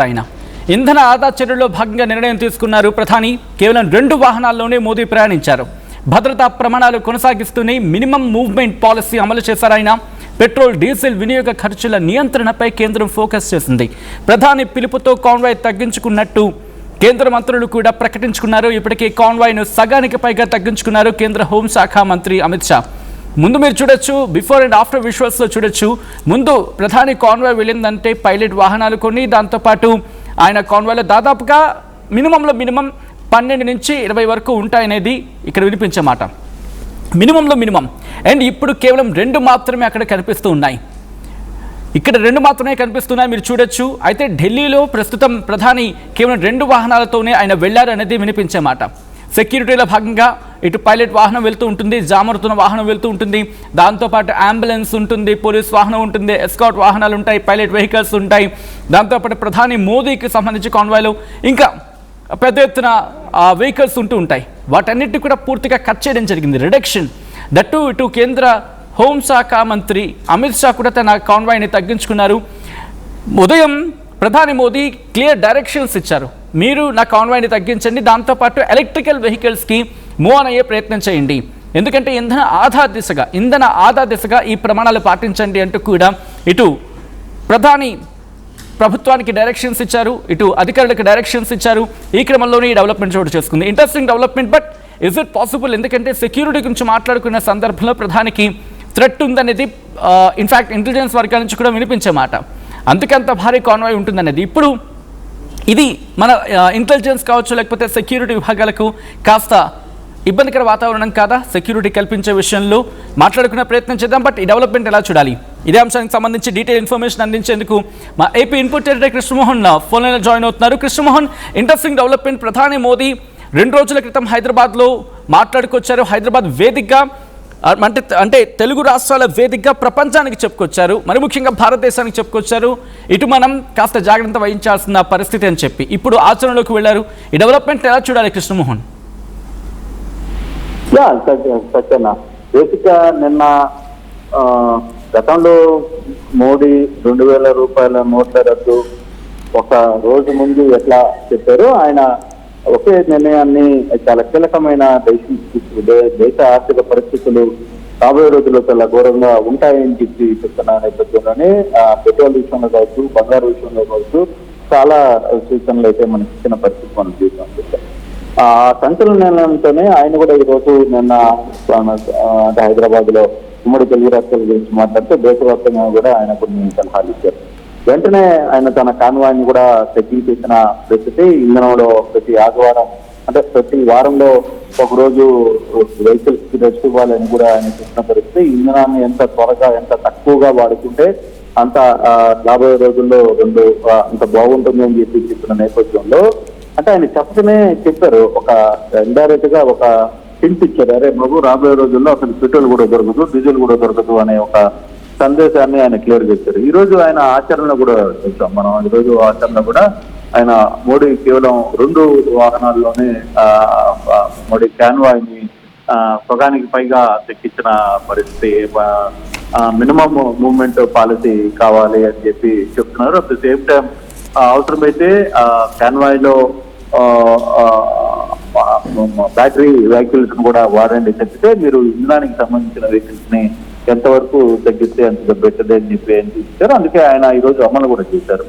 ఆయన ఇంధన ఆదా చర్యల్లో భాగంగా నిర్ణయం తీసుకున్నారు ప్రధాని. కేవలం 2 వాహనాల్లోనే మోదీ ప్రయాణించారు. భద్రతా ప్రమాణాలు కొనసాగిస్తూనే మినిమం మూవ్మెంట్ పాలసీ అమలు చేశారు ఆయన. పెట్రోల్ డీజిల్ వినియోగ ఖర్చుల నియంత్రణపై కేంద్రం ఫోకస్ చేసింది. ప్రధాని పిలుపుతో కాన్వాయ్ తగ్గించుకున్నట్టు కేంద్ర మంత్రులు కూడా ప్రకటించుకున్నారు. ఇప్పటికే కాన్వాయ్ను సగానికి పైగా తగ్గించుకున్నారు కేంద్ర హోంశాఖ మంత్రి అమిత్ షా. ముందు మీరు చూడొచ్చు, బిఫోర్ అండ్ ఆఫ్టర్ విజువల్స్లో చూడొచ్చు. ముందు ప్రధాని కాన్వాయ్ వెళ్ళిందంటే పైలట్ వాహనాలు కొన్ని, దాంతోపాటు ఆయన కాన్వాయ్లో దాదాపుగా మినిమంలో మినిమం 12 నుంచి 20 వరకు ఉంటాయనేది ఇక్కడ వినిపించే మాట. మినిమంలో మినిమం. అండ్ ఇప్పుడు కేవలం 2 మాత్రమే అక్కడ కనిపిస్తూ ఉన్నాయి. ఇక్కడ 2 మాత్రమే కనిపిస్తున్నాయి, మీరు చూడొచ్చు. అయితే ఢిల్లీలో ప్రస్తుతం ప్రధాని కేవలం 2 వాహనాలతోనే ఆయన వెళ్లారు అనేది వినిపించే మాట. సెక్యూరిటీలో భాగంగా ఇటు పైలట్ వాహనం వెళ్తూ ఉంటుంది, జామరుతున్న వాహనం వెళ్తూ ఉంటుంది, దాంతోపాటు అంబులెన్స్ ఉంటుంది, పోలీస్ వాహనం ఉంటుంది, ఎస్కాట్ వాహనాలు ఉంటాయి, పైలట్ వెహికల్స్ ఉంటాయి. దాంతోపాటు ప్రధాని మోదీకి సంబంధించి కాన్వాయ్లో ఇంకా పెద్ద ఎత్తున వెహికల్స్ ఉంటూ ఉంటాయి. వాటన్నిటి కూడా పూర్తిగా కట్ చేయడం జరిగింది, రిడక్షన్. దట్టు ఇటు కేంద్ర హోంశాఖ మంత్రి అమిత్ షా కూడా తన కాన్వాయ్ని తగ్గించుకున్నారు. ఉదయం ప్రధాని మోదీ క్లియర్ డైరెక్షన్స్ ఇచ్చారు. మీరు నా కాన్వాయ్ని తగ్గించండి, దాంతోపాటు ఎలక్ట్రికల్ వెహికల్స్కి మూవ్ ఆన్ అయ్యే ప్రయత్నం చేయండి, ఎందుకంటే ఇంధన ఆదా దిశగా ఈ ప్రమాణాలు పాటించండి అంటూ కూడా ఇటు ప్రధాని ప్రభుత్వానికి డైరెక్షన్స్ ఇచ్చారు, ఇటు అధికారులకు డైరెక్షన్స్ ఇచ్చారు. ఈ క్రమంలోనే ఈ డెవలప్మెంట్ చోటు చేసుకుంది. Interesting development. But is it possible? ఎందుకంటే సెక్యూరిటీ గురించి మాట్లాడుకున్న సందర్భంలో ప్రధానికి థ్రెట్ ఉందనేది ఇన్ఫ్యాక్ట్ ఇంటెలిజెన్స్ వర్గాల నుంచి కూడా వినిపించే మాట. అందుకంత భారీ కాన్వాయ్ ఉంటుందనేది. ఇప్పుడు ఇది మన ఇంటెలిజెన్స్ కావచ్చు, లేకపోతే సెక్యూరిటీ విభాగాలకు కాస్త ఇబ్బందికర వాతావరణం కాదా? సెక్యూరిటీ కల్పించే విషయంలో మాట్లాడుకునే ప్రయత్నం చేద్దాం. బట్ ఈ డెవలప్మెంట్ ఎలా చూడాలి? ఇదే అంశానికి సంబంధించి డీటెయిల్ ఇన్ఫర్మేషన్ అందించేందుకు మా AP input editor Krishnamohan phone లైన్లో జాయిన్ అవుతున్నారు. Krishnamohan, interesting development. ప్రధాని మోదీ 2 రోజుల క్రితం హైదరాబాద్లో మాట్లాడుకొచ్చారు. హైదరాబాద్ వేదికగా అంటే తెలుగు రాష్ట్రాల వేదికగా ప్రపంచానికి చెప్పుకొచ్చారు, మరి ముఖ్యంగా భారతదేశానికి చెప్పుకొచ్చారు. ఇటు మనం కాస్త జాగ్రత్త వహించాల్సిన పరిస్థితి అని చెప్పి ఇప్పుడు ఆచరణలోకి వెళ్ళారు. ఈ డెవలప్మెంట్ ఎలా చూడాలి కృష్ణమోహన్? సత్యన్న, బేసిక్గా నిన్న గతంలో మోడీ 2000 రూపాయల నోట్ల రద్దు ఒక రోజు ముందు ఎట్లా చెప్పారో, ఆయన ఒకే నిర్ణయాన్ని చాలా కీలకమైన దేశ ఆర్థిక పరిస్థితులు రాబోయే రోజుల్లో చాలా ఘోరంగా ఉంటాయని చెప్పి చెప్తున్న నేపథ్యంలోనే పెట్రోల్ విషయంలో కావచ్చు, బంగారు విషయంలో కావచ్చు చాలా సూచనలు అయితే మనకి ఇచ్చిన పరిస్థితి మనం చూసాం. ఆ సంచలన నిర్ణయంతోనే ఆయన కూడా ఈ రోజు నిన్న అంటే హైదరాబాద్ లో ఉమ్మడి తెలుగు రాష్ట్రాల గురించి మాట్లాడితే దేశవ్యాప్తంగా కూడా ఆయన కొన్ని సలహాలు ఇచ్చారు. వెంటనే ఆయన తన కాన్వాయ్ని కూడా తగ్గించేసిన పరిస్థితి. ఇంధనంలో ప్రతి ఆదివారం అంటే ప్రతి వారంలో ఒక రోజు వెహికల్స్ కి రెస్ట్ ఇవ్వాలని కూడా ఆయన చెప్పిన పరిస్థితి. ఇంధనాన్ని ఎంత త్వరగా ఎంత తక్కువగా వాడుకుంటే అంత రాబోయే రోజుల్లో అంత బాగుంటుంది అని చెప్పి చెప్పిన నేపథ్యంలో అంటే ఆయన చెప్పకనే చెప్పారు, ఒక ఇండైరెక్ట్ గా ఒక హింట్ ఇచ్చారు. అరే బాబు, రాబోయే రోజుల్లో అసలు పెట్రోల్ కూడా దొరకదు, డీజిల్ కూడా దొరకదు అనే ఒక సందేశాన్ని ఆయన క్లియర్ చేశారు. ఈ రోజు ఆయన ఆచరణ కూడా చూసాం మనం. ఈ రోజు ఆచరణ కూడా ఆయన మోడీ కేవలం 2 వాహనాల్లోనే మోడీ కాన్వాయ్ని సగానికి పైగా తెక్కించిన పరిస్థితి. మినిమం మూవ్మెంట్ పాలసీ కావాలి అని చెప్పి చెప్తున్నారు. అట్ ద సేమ్ టైం అవసరమైతే కాన్వాయ్ లో బ్యాటరీ వెహికల్స్ కూడా వాడండి చెప్తే మీరు ఇంధనానికి సంబంధించిన వెహికల్స్ ని ఎంతవరకు తగ్గిస్తే అంత బెటర్ అని చెప్పి ఏం చూపించారు. అందుకే ఆయన ఈ రోజు అమలు కూడా చేశారు.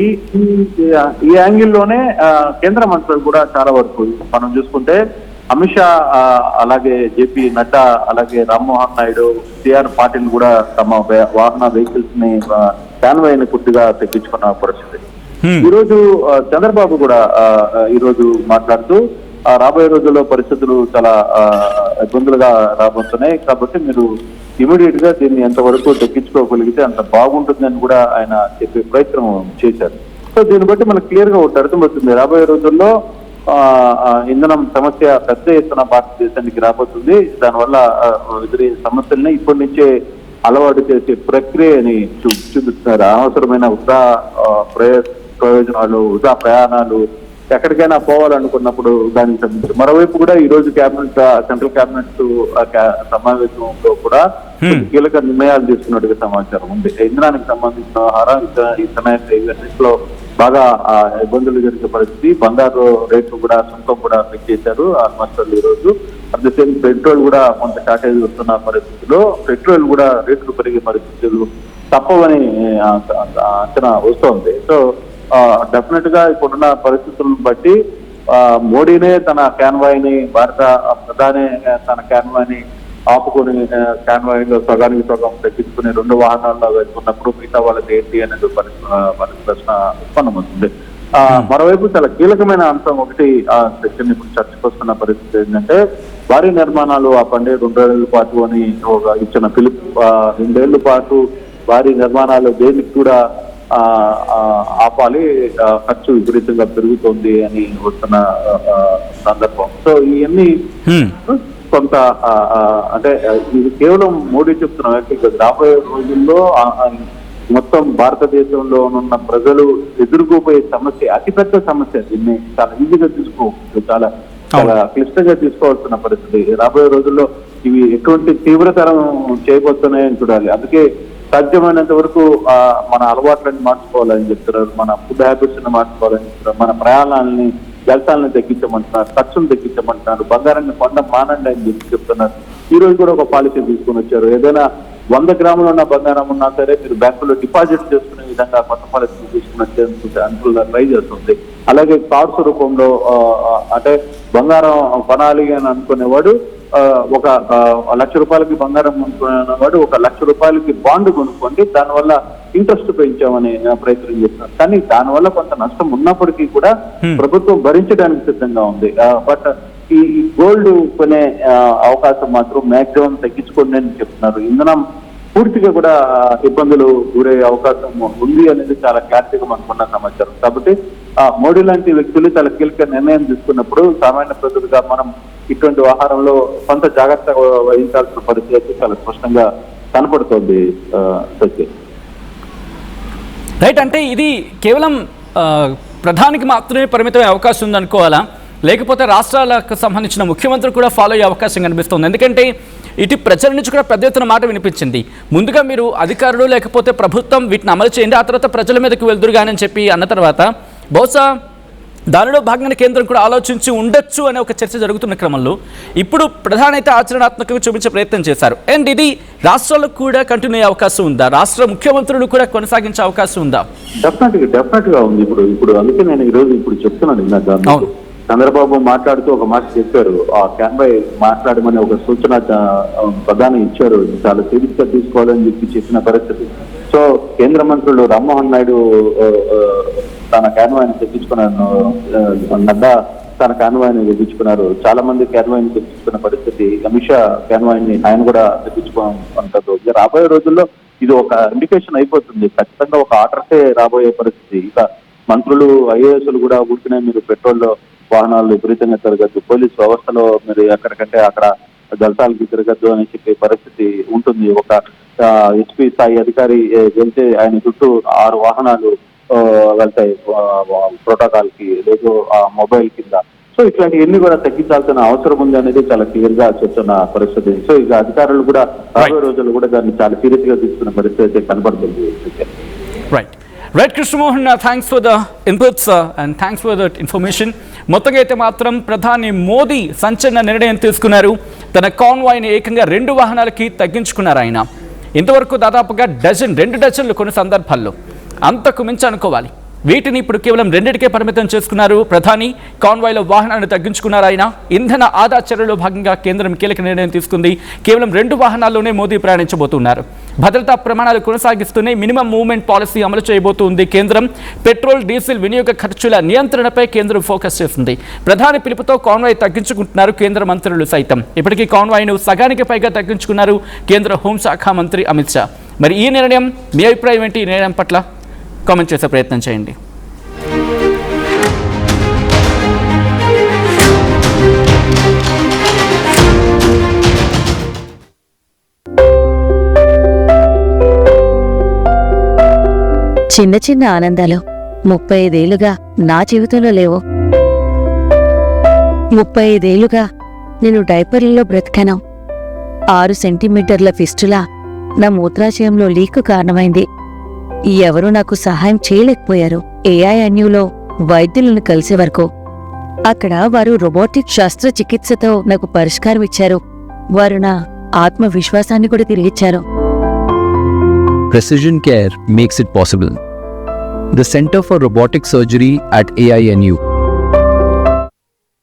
ఈ యాంగిల్లోనే కేంద్ర మంత్రులు కూడా చాలా వరకు మనం చూసుకుంటే అమిత్ షా, అలాగే జేపీ నడ్డా, అలాగే రామ్మోహన్ నాయుడు, సిఆర్ పాటిల్ కూడా తమ వాహన వెహికల్స్ ని కాన్వాయ్ని పూర్తిగా తగ్గించుకున్న పరిస్థితి. ఈ రోజు చంద్రబాబు కూడా ఈ రోజు మాట్లాడుతూ రాబోయే రోజుల్లో పరిస్థితులు చాలా ఇబ్బందులుగా రాబోతున్నాయి, కాబట్టి మీరు ఇమీడియట్ గా దీన్ని ఎంతవరకు తగ్గించుకోగలిగితే అంత బాగుంటుందని కూడా ఆయన చెప్పే ప్రయత్నం చేశారు. సో దీన్ని బట్టి మనకు క్లియర్ గా ఒకటి అర్థమవుతుంది, రాబోయే రోజుల్లో ఇంధనం సమస్య పెద్ద ఎత్తున భారతదేశానికి రాబోతుంది. దానివల్ల ఎదురయ్యే సమస్యల్ని ఇప్పటి నుంచే అలవాటు చేసే ప్రక్రియని చూపిస్తున్నారు. అనవసరమైన వృధా ప్రయోజనాలు, వృధా ప్రయాణాలు, ఎక్కడికైనా పోవాలనుకున్నప్పుడు దానికి సంబంధించి మరోవైపు కూడా ఈ రోజు సెంట్రల్ క్యాబినెట్ సమావేశంలో కూడా కీలక నిర్ణయాలు తీసుకున్నట్టుగా సమాచారం ఉంది. ఇంధనానికి సంబంధించిన ఆహార ఇతర ఇవన్నింటిలో బాగా ఇబ్బందులు జరిగే పరిస్థితి. బంగారు రేట్లు కూడా సుంకం కూడా పెంచేశారు ఆల్మోస్ట్ ఈ రోజు. అట్ ద సేమ్ పెట్రోల్ కూడా కొంత షార్టేజ్ వస్తున్న పరిస్థితిలో పెట్రోల్ కూడా రేట్లు పెరిగే పరిస్థితులు తప్పవని అంచనా వస్తోంది. సో డెఫినెట్ గా ఇప్పుడున్న పరిస్థితులను బట్టి మోడీనే తన కాన్వాయ్ని, భారత ప్రధాని తన కాన్వాయ్ని ఆపుకొని కాన్వాయ్లో సగానికి సగం తగ్గించుకుని 2 వాహనాల్లో వెళ్తున్నప్పుడు మిగతా వాళ్ళకి ఏంటి అనేది ప్రశ్న ఉత్పన్నమవుతుంది. మరోవైపు చాలా కీలకమైన అంశం ఒకటి చర్చని ఇప్పుడు చర్చకు వస్తున్న పరిస్థితి ఏంటంటే, భారీ నిర్మాణాలు ఆపండి 2 ఏళ్ల పాటు అని ఇచ్చిన పిలుపు. 2 ఏళ్ల పాటు భారీ నిర్మాణాలు దేనికి కూడా ఆపాలి, ఖర్చు విపరీతంగా పెరుగుతోంది అని వస్తున్న సందర్భం. సో ఇవన్నీ కొంత అంటే ఇది కేవలం మోడీ చెప్తున్న వ్యక్తి రాబోయే రోజుల్లో మొత్తం భారతదేశంలో ఉన్న ప్రజలు ఎదుర్కోబోయే సమస్య, అతిపెద్ద సమస్య. దీన్ని చాలా ఈజీగా తీసుకోవచ్చు, చాలా క్లిష్టంగా తీసుకోవాల్సిన పరిస్థితి. రాబోయే రోజుల్లో ఇవి ఎటువంటి తీవ్రతరం చేయబోతున్నాయని చూడాలి. అందుకే సాధ్యమైనంత వరకు మన అలవాట్లను మార్చుకోవాలని చెప్తున్నారు, మన ఫుడ్ హ్యాబిట్స్ ని మార్చుకోవాలని చెప్తున్నారు, మన ప్రయాణాలని జలసాలను తగ్గించమంటున్నారు, ఖర్చును తగ్గించమంటున్నారు, బంగారాన్ని కొండ మానండి అని చెప్తున్నారు. ఈ రోజు కూడా ఒక పాలసీ తీసుకుని వచ్చారు. ఏదైనా 100 గ్రాములు ఉన్న బంగారం ఉన్నా సరే మీరు బ్యాంకులో డిపాజిట్ చేసుకునే విధంగా కొత్త పాలసీ తీసుకుని అనుకూలంగా ట్రై చేస్తుంది. అలాగే కార్డ్స్ రూపంలో అంటే బంగారం కొనాలి అని అనుకునేవాడు ఒక 1,00,000 రూపాయలకి బంగారం కొనుక్కునేవాడు 1,00,000 రూపాయలకి బాండ్ కొనుక్కోండి, దానివల్ల ఇంట్రెస్ట్ పెంచామని ప్రయత్నం చేస్తున్నారు. కానీ దానివల్ల కొంత నష్టం ఉన్నప్పటికీ కూడా ప్రభుత్వం భరించడానికి సిద్ధంగా ఉంది. బట్ ఈ గోల్డ్ కొనే అవకాశం మాత్రం మ్యాక్సిమం తగ్గించుకోండి అని చెప్తున్నారు. ఇంధనం పూర్తిగా కూడా ఇబ్బందులు గురయ్యే అవకాశం ఉంది అనేది చాలా క్లారిటీగా మనకున్న సమాచారం. కాబట్టి మోడీ లాంటి వ్యక్తులు చాలా కీలక నిర్ణయం తీసుకున్నప్పుడు సామాన్య ప్రజలుగా మనం ఇటువంటి వ్యవహారంలో కొంత జాగ్రత్త వహించాల్సిన పరిస్థితి చాలా స్పష్టంగా కనపడుతోంది. రైట్, అంటే ఇది కేవలం ప్రధానికి మాత్రమే పరిమితమయ్యే అవకాశం ఉందనుకోవాలా, లేకపోతే రాష్ట్రాలకు సంబంధించిన ముఖ్యమంత్రి కూడా ఫాలో అయ్యే అవకాశం కనిపిస్తుంది? ఎందుకంటే ఇటు ప్రజల నుంచి కూడా పెద్ద ఎత్తున మాట వినిపించింది, ముందుగా మీరు అధికారులు లేకపోతే ప్రభుత్వం వీటిని అమలు చేయండి, ఆ తర్వాత ప్రజల మీదకి వెళ్దురు కానీ అని చెప్పి అన్న తర్వాత బహుశా దానిలో భాగంగా కేంద్రం కూడా ఆలోచించి ఉండొచ్చు అనే ఒక చర్చ జరుగుతున్న క్రమంలో ఇప్పుడు ప్రధాని అయితే ఆచరణాత్మకంగా చూపించే ప్రయత్నం చేశారు. అండ్ ఇది రాష్ట్రాలకు కూడా కంటిన్యూ అయ్యే అవకాశం ఉందా? రాష్ట్ర ముఖ్యమంత్రులు కూడా కొనసాగించే అవకాశం ఉందా? డెఫినెట్ గా ఉంది. ఇప్పుడు అందుకే నేను ఈ రోజు ఇప్పుడు చెప్తున్నాను. చంద్రబాబు మాట్లాడుతూ ఒక మాట చెప్పారు, ఆ క్యాన్వాయ్ మాట్లాడమని ఒక సూచన ప్రధాని ఇచ్చారు, చాలా సీరియస్ గా తీసుకోవాలని చెప్పిన పరిస్థితి. సో కేంద్ర మంత్రులు రామ్మోహన్ నాయుడు తన కాన్వాయ్ని తెప్పించుకున్నారు, నడ్డా తన కాన్వాయ్ని తెప్పించుకున్నారు, చాలా మంది కాన్వాయ్ని తెప్పించుకున్న పరిస్థితి. అమిత్ షా కాన్వాయ్ని ఆయన కూడా తెప్పించుకుంటారు. రాబోయే రోజుల్లో ఇది ఒక ఇండికేషన్ అయిపోతుంది, ఖచ్చితంగా ఒక ఆర్డర్సే రాబోయే పరిస్థితి. ఇక మంత్రులు ఐఏఎస్లు కూడా ఊరికినే మీరు పెట్రోల్ వాహనాలు విపరీతంగా తిరగద్దు, పోలీస్ వ్యవస్థలో మీరు ఎక్కడికంటే అక్కడ జలసాలకి తిరగద్దు అని చెప్పే పరిస్థితి ఉంటుంది. ఒక ఎస్పీ స్థాయి అధికారి వెళ్తే ఆయన చుట్టూ 6 వాహనాలు వెళ్తాయి ప్రోటోకాల్ కి, లేదు ఆ మొబైల్ కింద. సో ఇట్లాంటివన్నీ కూడా తగ్గించాల్సిన అవసరం ఉంది అనేది చాలా క్లియర్ గా చెప్తున్న పరిస్థితి. సో ఇక అధికారులు కూడా రాబోయే రోజుల్లో కూడా దాన్ని చాలా సీరియస్ గా తీసుకున్న పరిస్థితి అయితే కనపడుతుంది. Right Krishnamohan, thanks for the inputs and thanks for that information. మొత్తంగా అయితే మాత్రం ప్రధాని మోదీ సంచలన నిర్ణయం తీసుకున్నారు. తన కాన్వాయ్ని ఏకంగా 2 వాహనాలకి తగ్గించుకున్నారు. ఆయన ఇంతవరకు దాదాపుగా 2 డజన్లు కొన్ని సందర్భాల్లో, అంతకు మించి అనుకోవాలి. వీటిని ఇప్పుడు కేవలం 2కే పరిమితం చేసుకున్నారు ప్రధాని. కాన్వాయ్లో వాహనాన్ని తగ్గించుకున్నారు ఆయన. ఇంధన ఆదా చర్యలో భాగంగా కేంద్రం కీలక నిర్ణయం తీసుకుంది. కేవలం 2 వాహనాల్లోనే మోదీ ప్రయాణించబోతున్నారు. భద్రతా ప్రమాణాలు కొనసాగిస్తూనే మినిమం మూవ్మెంట్ పాలసీ అమలు చేయబోతుంది కేంద్రం. పెట్రోల్ డీజిల్ వినియోగ ఖర్చుల నియంత్రణపై కేంద్రం ఫోకస్ చేస్తుంది. ప్రధాని పిలుపుతో కాన్వాయ్ తగ్గించుకుంటున్నారు కేంద్ర మంత్రులు సైతం. ఇప్పటికీ కాన్వాయ్ను సగానికి పైగా తగ్గించుకున్నారు కేంద్ర హోంశాఖ మంత్రి అమిత్ షా. మరి ఈ నిర్ణయం, మీ అభిప్రాయం ఏంటి? ఈ నిర్ణయం పట్ల కామెంట్ చేసే ప్రయత్నం చేయండి. చిన్న చిన్న ఆనందాలు 35 ఏళ్లుగా నా జీవితంలో లేవు. 35 ఏళ్లుగా నేను డైపర్లలో బ్రతికాను. 6 సెంటీమీటర్ల ఫిస్టులా నా మూత్రాశయంలో లీకు కారణమైంది. ఎవరూ నాకు సహాయం చేయలేకపోయారు. ఏఐఎన్యూలో వైద్యులను కలిసే వరకు అక్కడ వారు రోబోటిక్ శస్త్రచికిత్సతో నాకు పరిష్కారం ఇచ్చారు. వారు నా ఆత్మవిశ్వాసాన్ని కూడా తిరిగిచ్చారు. Precision care makes it possible. The Center for Robotic Surgery at AINU